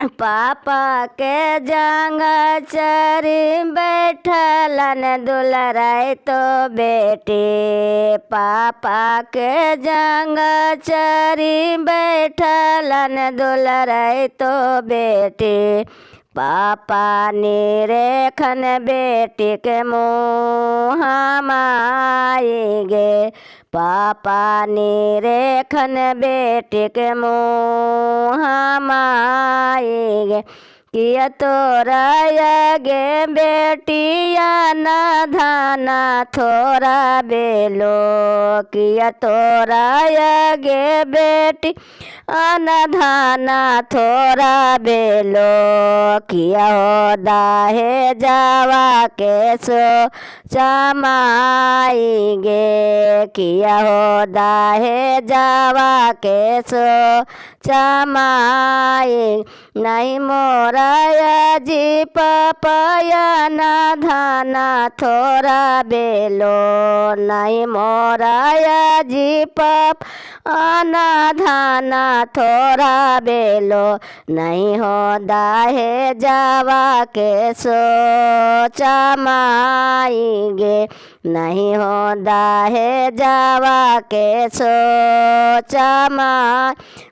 पापा के जंग चरी बैठलन दुलराई तो बेटी। पापा के जंग चरी बैठलन दुलराई तो बेटी। पापा निरेखन बेटी के मुँह माई गे। पापा निरेखन बेटी के मुँह माई गे। किया तोरा गे बेटिया न धाना थोड़ा बेलो। किया तोरा गे बेटी अनधाना थोड़ा बेलो। किया हो दाहे जावा के सो चमाई गे। किया हो दाहे जावा के सो चमाई। नहीं मोरा जी पपया न धाना थोड़ा बेलो। नहीं मोरा जी पप आना धाना थोड़ा बेलो। नहीं हो दाहे जावा के सो चमाई गे। नहीं हो दाहे जावा के सो चमाई।